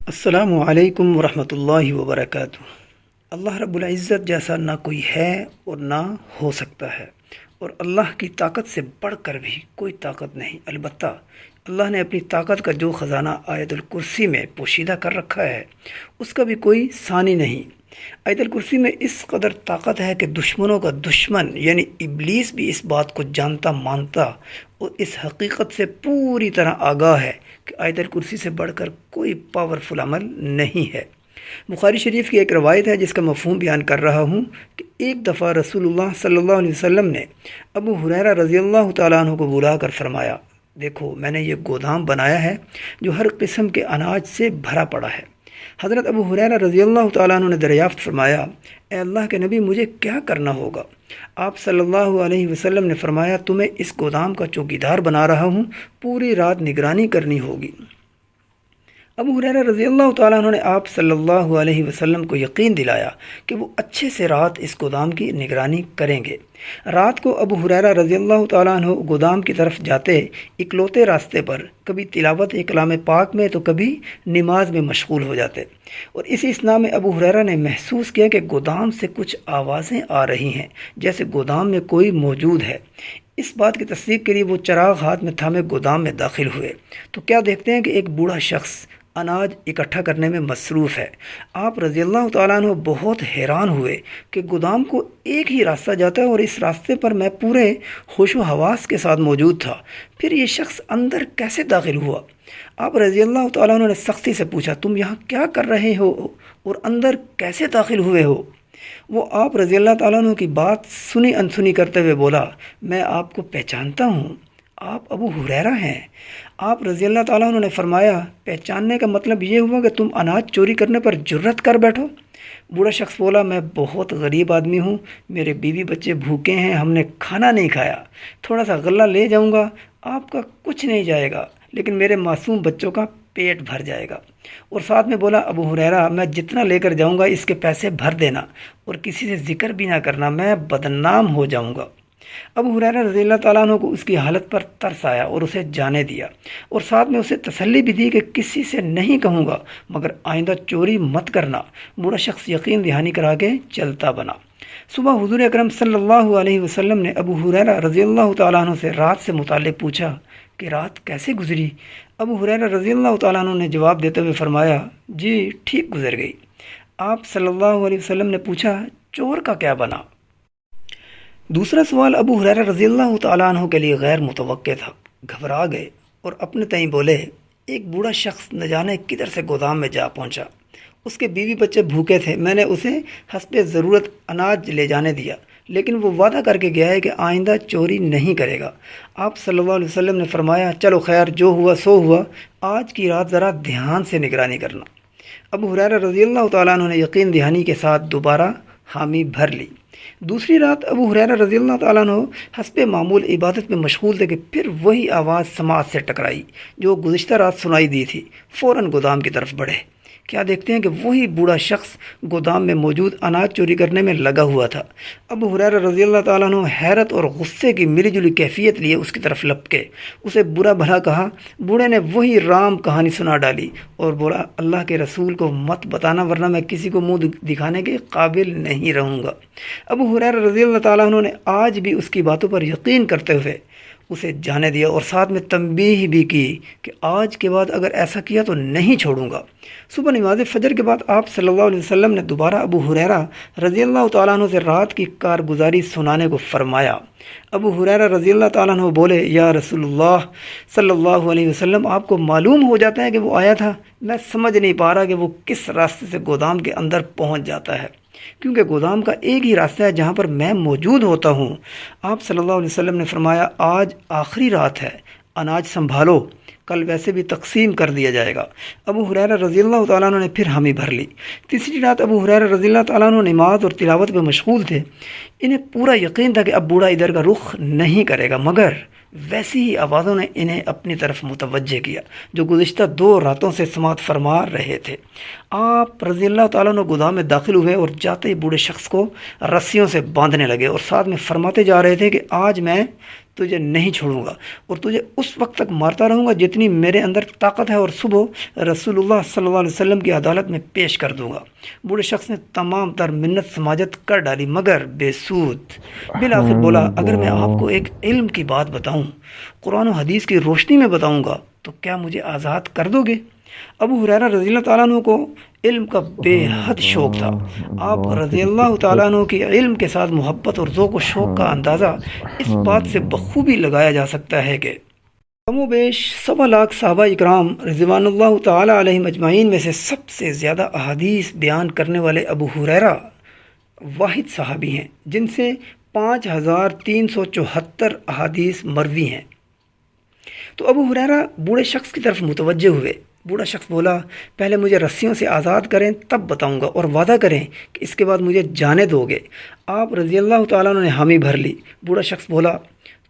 السلام علیکم ورحمۃ اللہ وبرکاتہ۔ اللہ رب العزت جیسا نہ کوئی ہے اور نہ ہو سکتا ہے، اور اللہ کی طاقت سے بڑھ کر بھی کوئی طاقت نہیں۔ البتہ اللہ نے اپنی طاقت کا جو خزانہ آیت الکرسی میں پوشیدہ کر رکھا ہے، اس کا بھی کوئی ثانی نہیں۔ آیت الکرسی میں اس قدر طاقت ہے کہ دشمنوں کا دشمن یعنی ابلیس بھی اس بات کو جانتا مانتا اور اس حقیقت سے پوری طرح آگاہ ہے کہ آیت الکرسی سے بڑھ کر کوئی پاورفل عمل نہیں ہے۔ بخاری شریف کی ایک روایت ہے جس کا مفہوم بیان کر رہا ہوں کہ ایک دفعہ رسول اللہ صلی اللہ علیہ وسلم نے ابو ہریرہ رضی اللہ تعالیٰ عنہ کو بلا کر فرمایا، دیکھو میں نے یہ گودام بنایا ہے جو ہر قسم کے اناج سے بھرا پڑا ہے۔ حضرت ابو ہریرہ رضی اللہ تعالیٰ عنہ نے دریافت فرمایا، اے اللہ کے نبی مجھے کیا کرنا ہوگا؟ آپ صلی اللہ علیہ وسلم نے فرمایا، تمہیں اس گودام کا چوکیدار بنا رہا ہوں، پوری رات نگرانی کرنی ہوگی۔ ابو ہریرہ رضی اللہ تعالیٰ عنہ نے آپ صلی اللہ علیہ وسلم کو یقین دلایا کہ وہ اچھے سے رات اس گودام کی نگرانی کریں گے۔ رات کو ابو ہریرہ رضی اللہ تعالیٰ عنہ گودام کی طرف جاتے اکلوتے راستے پر کبھی تلاوت کلام پاک میں تو کبھی نماز میں مشغول ہو جاتے، اور اسی اثناء میں ابو ہریرہ نے محسوس کیا کہ گودام سے کچھ آوازیں آ رہی ہیں، جیسے گودام میں کوئی موجود ہے۔ اس بات کی تصدیق کے لیے وہ چراغ ہاتھ میں تھامے گودام میں داخل ہوئے تو کیا دیکھتے ہیں کہ ایک بوڑھا شخص اناج اکٹھا کرنے میں مصروف ہے۔ آپ رضی اللہ تعالیٰ عنہ بہت حیران ہوئے کہ گودام کو ایک ہی راستہ جاتا ہے اور اس راستے پر میں پورے ہوش و حواس کے ساتھ موجود تھا، پھر یہ شخص اندر کیسے داخل ہوا؟ آپ رضی اللہ تعالیٰ عنہ نے سختی سے پوچھا، تم یہاں کیا کر رہے ہو اور اندر کیسے داخل ہوئے ہو؟ وہ آپ رضی اللہ تعالیٰ عنہ کی بات سنی انسنی کرتے ہوئے بولا، میں آپ کو پہچانتا ہوں، آپ ابو ہریرہ ہیں۔ آپ رضی اللہ تعالیٰ عنہ نے فرمایا، پہچاننے کا مطلب یہ ہوا کہ تم اناج چوری کرنے پر جرت کر بیٹھو؟ بوڑھا شخص بولا، میں بہت غریب آدمی ہوں، میرے بیوی بچے بھوکے ہیں، ہم نے کھانا نہیں کھایا، تھوڑا سا غلہ لے جاؤں گا، آپ کا کچھ نہیں جائے گا لیکن میرے معصوم بچوں کا پیٹ بھر جائے گا۔ اور ساتھ میں بولا، ابو ہریرہ میں جتنا لے کر جاؤں گا اس کے پیسے بھر دینا اور کسی سے ذکر بھی نہ کرنا، میں بدنام ہو جاؤں گا۔ ابو ہریرہ رضی اللہ تعالیٰ عنہ کو اس کی حالت پر ترس آیا اور اسے جانے دیا، اور ساتھ میں اسے تسلی بھی دی کہ کسی سے نہیں کہوں گا مگر آئندہ چوری مت کرنا۔ بوڑھا شخص یقین دہانی کرا کے چلتا بنا۔ صبح حضور اکرم صلی اللہ علیہ وسلم نے ابو ہریرہ رضی اللہ تعالیٰ عنہ سے رات سے متعلق پوچھا کہ رات کیسے گزری؟ ابو ہریرہ رضی اللہ تعالیٰ عنہ نے جواب دیتے ہوئے فرمایا، جی ٹھیک گزر گئی۔ آپ صلی اللہ علیہ وسلم نے پوچھا، چور کا کیا بنا؟ دوسرا سوال ابو ہریرہ رضی اللہ تعالیٰ عنہ کے لیے غیر متوقع تھا۔ گھبرا گئے اور اپنے تئیں بولے، ایک بوڑھا شخص نہ جانے کدھر سے گودام میں جا پہنچا، اس کے بیوی بچے بھوکے تھے، میں نے اسے حسب ضرورت اناج لے جانے دیا، لیکن وہ وعدہ کر کے گیا ہے کہ آئندہ چوری نہیں کرے گا۔ آپ صلی اللہ علیہ وسلم نے فرمایا، چلو خیر، جو ہوا سو ہوا، آج کی رات ذرا دھیان سے نگرانی کرنا۔ ابو ہریرہ رضی اللہ تعالیٰ عنہ نے یقین دہانی کے ساتھ دوبارہ حامی بھر لی۔ دوسری رات ابو ہریرہ رضی اللہ تعالیٰ عنہ حسب معمول عبادت میں مشغول تھے کہ پھر وہی آواز سماعت سے ٹکرائی جو گزشتہ رات سنائی دی تھی۔ فوراً گودام کی طرف بڑھے، کیا دیکھتے ہیں کہ وہی بوڑھا شخص گودام میں موجود اناج چوری کرنے میں لگا ہوا تھا۔ ابو ہریرہ رضی اللہ تعالیٰ عنہ حیرت اور غصے کی ملی جلی کیفیت لیے اس کی طرف لپکے، اسے برا بھلا کہا۔ بوڑھے نے وہی رام کہانی سنا ڈالی اور بولا، اللہ کے رسول کو مت بتانا ورنہ میں کسی کو منہ دکھانے کے قابل نہیں رہوں گا۔ ابو ہریرہ رضی اللہ تعالیٰ عنہ نے آج بھی اس کی باتوں پر یقین کرتے ہوئے اسے جانے دیا اور ساتھ میں تنبیہ بھی کی کہ آج کے بعد اگر ایسا کیا تو نہیں چھوڑوں گا۔ صبح نماز فجر کے بعد آپ صلی اللہ علیہ وسلم نے دوبارہ ابو ہریرہ رضی اللہ تعالیٰ عنہ سے رات کی کارگزاری سنانے کو فرمایا۔ ابو ہریرہ رضی اللہ تعالیٰ عنہ بولے، یا رسول اللہ صلی اللہ علیہ وسلم، آپ کو معلوم ہو جاتا ہے کہ وہ آیا تھا، میں سمجھ نہیں پا رہا کہ وہ کس راستے سے گودام کے اندر پہنچ جاتا ہے، کیونکہ گودام کا ایک ہی راستہ ہے جہاں پر میں موجود ہوتا ہوں۔ آپ صلی اللہ علیہ وسلم نے فرمایا، آج آخری رات ہے، اناج سنبھالو، کل ویسے بھی تقسیم کر دیا جائے گا۔ ابو ہریرہ رضی اللہ تعالیٰ عنہ نے پھر حامی بھر لی۔ تیسری رات ابو ہریرہ رضی اللہ تعالیٰ عنہ نماز اور تلاوت میں مشغول تھے۔ انہیں پورا یقین تھا کہ اب بوڑھا ادھر کا رخ نہیں کرے گا، مگر ویسی ہی آوازوں نے انہیں اپنی طرف متوجہ کیا جو گزشتہ 2 راتوں سے سماعت فرما رہے تھے۔ آپ رضی اللہ تعالیٰ عنہ گودام میں داخل ہوئے اور جاتے ہی بوڑھے شخص کو رسیوں سے باندھنے لگے اور ساتھ میں فرماتے جا رہے تھے کہ آج میں تجھے نہیں چھوڑوں گا اور تجھے اس وقت تک مارتا رہوں گا جتنی میرے اندر طاقت ہے، اور صبح رسول اللہ صلی اللہ علیہ وسلم کی عدالت میں پیش کر دوں گا۔ بوڑھے شخص نے تمام تر منت سماجت کر ڈالی مگر بے سود۔ بالآخر بولا، اگر میں آپ کو ایک علم کی بات بتاؤں، قرآن و حدیث کی روشنی میں بتاؤں گا تو کیا مجھے آزاد کر دو گے؟ ابو ہریرہ رضی اللہ تعالیٰ عنہ کو علم کا بے حد شوق تھا۔ آپ رضی اللہ تعالیٰ عنہ کی علم کے ساتھ محبت اور ذوق و شوق کا اندازہ اس بات سے بخوبی لگایا جا سکتا ہے کہ کم و بیش 1.25 لاکھ صحابہ اکرام رضوان اللہ تعالیٰ علیہم اجمعین میں سے سب سے زیادہ احادیث بیان کرنے والے ابو ہریرہ واحد صحابی ہیں جن سے 5374 احادیث مروی ہیں۔ تو ابو ہریرہ بوڑھے شخص کی طرف متوجہ ہوئے۔ بوڑھا شخص بولا، پہلے مجھے رسیوں سے آزاد کریں تب بتاؤں گا، اور وعدہ کریں کہ اس کے بعد مجھے جانے دو گے۔ آپ رضی اللہ تعالیٰ عنہ نے حامی بھر لی۔ بوڑھا شخص بولا،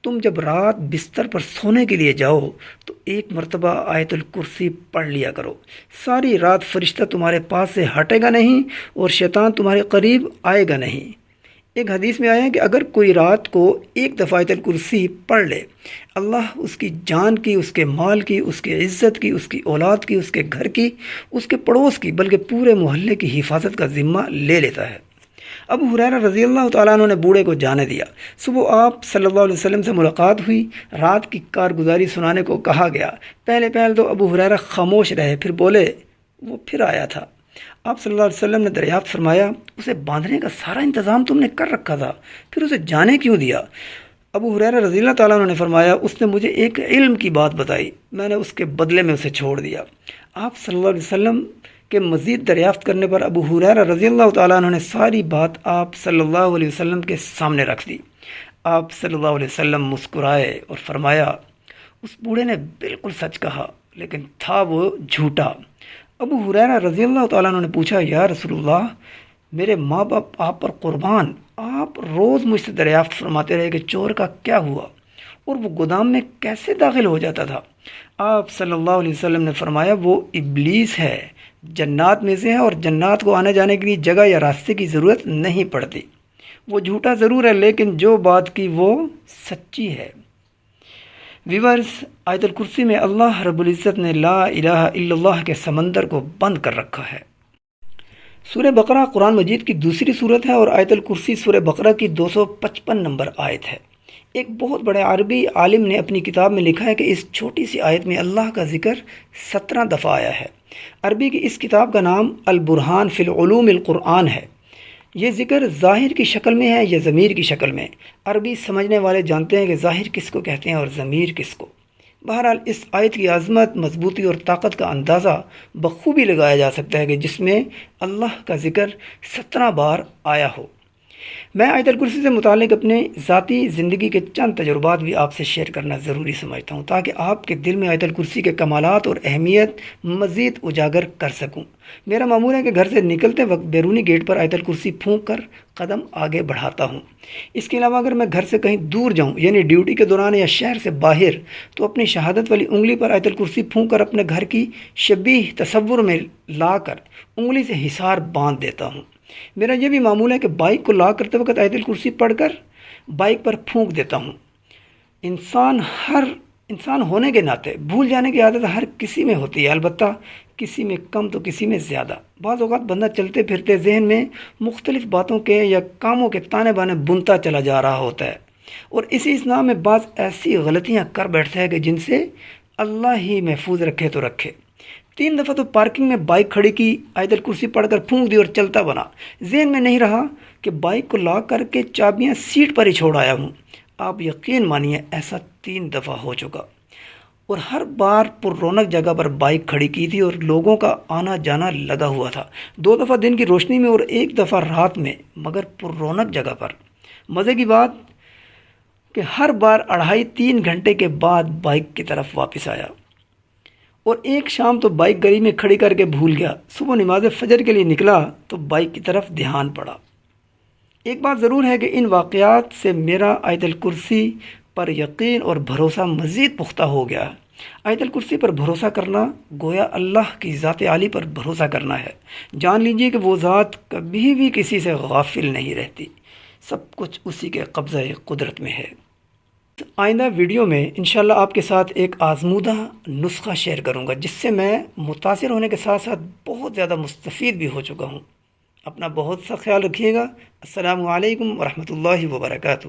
تم جب رات بستر پر سونے کے لیے جاؤ تو ایک مرتبہ آیت الکرسی پڑھ لیا کرو، ساری رات فرشتہ تمہارے پاس سے ہٹے گا نہیں اور شیطان تمہارے قریب آئے گا نہیں۔ ایک حدیث میں آیا ہے کہ اگر کوئی رات کو ایک دفعہ آیت الکرسی پڑھ لے، اللہ اس کی جان کی، اس کے مال کی، اس کی عزت کی، اس کی اولاد کی، اس کے گھر کی، اس کے پڑوس کی، بلکہ پورے محلے کی حفاظت کا ذمہ لے لیتا ہے۔ ابو ہریرہ رضی اللہ تعالیٰ عنہ نے بوڑھے کو جانے دیا۔ صبح آپ صلی اللہ علیہ وسلم سے ملاقات ہوئی، رات کی کارگزاری سنانے کو کہا گیا۔ پہلے تو ابو ہریرہ خاموش رہے، پھر بولے، وہ پھر آیا تھا۔ آپ صلی اللہ علیہ وسلم نے دریافت فرمایا، اسے باندھنے کا سارا انتظام تم نے کر رکھا تھا، پھر اسے جانے کیوں دیا؟ ابو ہریرہ رضی اللہ تعالیٰ عنہ نے فرمایا، اس نے مجھے ایک علم کی بات بتائی، میں نے اس کے بدلے میں اسے چھوڑ دیا۔ آپ صلی اللہ علیہ وسلم کے مزید دریافت کرنے پر ابو ہریرہ رضی اللہ تعالیٰ عنہ نے ساری بات آپ صلی اللہ علیہ وسلم کے سامنے رکھ دی۔ آپ صلی اللہ علیہ وسلم مسکرائے اور فرمایا، اس بوڑھے نے بالکل سچ کہا، لیکن تھا وہ جھوٹا۔ ابو ہریرہ رضی اللہ تعالیٰ عنہ نے پوچھا، یا رسول اللہ، میرے ماں باپ آپ پر قربان، آپ روز مجھ سے دریافت فرماتے رہے کہ چور کا کیا ہوا اور وہ گودام میں کیسے داخل ہو جاتا تھا۔ آپ صلی اللہ علیہ وسلم نے فرمایا، وہ ابلیس ہے، جنات میں سے ہے، اور جنات کو آنے جانے کے لیے جگہ یا راستے کی ضرورت نہیں پڑتی۔ وہ جھوٹا ضرور ہے لیکن جو بات کی وہ سچی ہے۔ ویورز، آیت الکرسی میں اللہ رب العزت نے لا الہ الا اللہ کے سمندر کو بند کر رکھا ہے۔ سورہ بقرہ قرآن مجید کی دوسری صورت ہے اور آیت الکرسی سورہ بقرہ کی 255 نمبر آیت ہے۔ ایک بہت بڑے عربی عالم نے اپنی کتاب میں لکھا ہے کہ اس چھوٹی سی آیت میں اللہ کا ذکر 17 دفعہ آیا ہے۔ عربی کی اس کتاب کا نام البرہان فی العلوم القرآن ہے۔ یہ ذکر ظاہر کی شکل میں ہے یا ضمیر کی شکل میں؟ عربی سمجھنے والے جانتے ہیں کہ ظاہر کس کو کہتے ہیں اور ضمیر کس کو۔ بہرحال اس آیت کی عظمت، مضبوطی اور طاقت کا اندازہ بخوبی لگایا جا سکتا ہے کہ جس میں اللہ کا ذکر 17 بار آیا ہو۔ میں آیت الکرسی سے متعلق اپنے ذاتی زندگی کے چند تجربات بھی آپ سے شیئر کرنا ضروری سمجھتا ہوں تاکہ آپ کے دل میں آیت الکرسی کے کمالات اور اہمیت مزید اجاگر کر سکوں۔ میرا معمول ہے کہ گھر سے نکلتے وقت بیرونی گیٹ پر آیت الکرسی پھونک کر قدم آگے بڑھاتا ہوں۔ اس کے علاوہ اگر میں گھر سے کہیں دور جاؤں یعنی ڈیوٹی کے دوران یا شہر سے باہر تو اپنی شہادت والی انگلی پر آیت الکرسی پھونک کر اپنے گھر کی شبیہ تصور میں لا کر انگلی سے حصار باندھ دیتا ہوں۔ میرا یہ بھی معمول ہے کہ بائک کو لاک کرتے وقت آیت الکرسی پڑھ کر بائک پر پھونک دیتا ہوں۔ انسان ہونے کے ناطے بھول جانے کی عادت ہر کسی میں ہوتی ہے، البتہ کسی میں کم تو کسی میں زیادہ۔ بعض اوقات بندہ چلتے پھرتے ذہن میں مختلف باتوں کے یا کاموں کے تانے بانے بنتا چلا جا رہا ہوتا ہے اور اسی اسنا میں بعض ایسی غلطیاں کر بیٹھتا ہے کہ جن سے اللہ ہی محفوظ رکھے تو رکھے۔ 3 دفعہ تو پارکنگ میں بائک کھڑی کی، آیت الکرسی پڑھ کر پھونک دی اور چلتا بنا۔ ذہن میں نہیں رہا کہ بائک کو لاک کر کے چابیاں سیٹ پر ہی چھوڑ آیا ہوں۔ آپ یقین مانیے ایسا 3 دفعہ ہو چکا اور ہر بار پر رونق جگہ پر بائک کھڑی کی تھی اور لوگوں کا آنا جانا لگا ہوا تھا۔ 2 دفعہ دن کی روشنی میں اور 1 دفعہ رات میں، مگر پر رونق جگہ پر۔ مزے کی بات کہ ہر بار 2.5-3 گھنٹے کے بعد بائک کی طرف واپس آیا اور ایک شام تو بائک گلی میں کھڑی کر کے بھول گیا۔ صبح نماز فجر کے لیے نکلا تو بائک کی طرف دھیان پڑا۔ ایک بات ضرور ہے کہ ان واقعات سے میرا آیت الکرسی پر یقین اور بھروسہ مزید پختہ ہو گیا۔ آیت الکرسی پر بھروسہ کرنا گویا اللہ کی ذات عالی پر بھروسہ کرنا ہے۔ جان لیجئے کہ وہ ذات کبھی بھی کسی سے غافل نہیں رہتی، سب کچھ اسی کے قبضہ قدرت میں ہے۔ آئندہ ویڈیو میں انشاءاللہ آپ کے ساتھ ایک آزمودہ نسخہ شیئر کروں گا، جس سے میں متاثر ہونے کے ساتھ ساتھ بہت زیادہ مستفید بھی ہو چکا ہوں۔ اپنا بہت سا خیال رکھیے گا۔ السلام علیکم ورحمۃ اللہ وبرکاتہ۔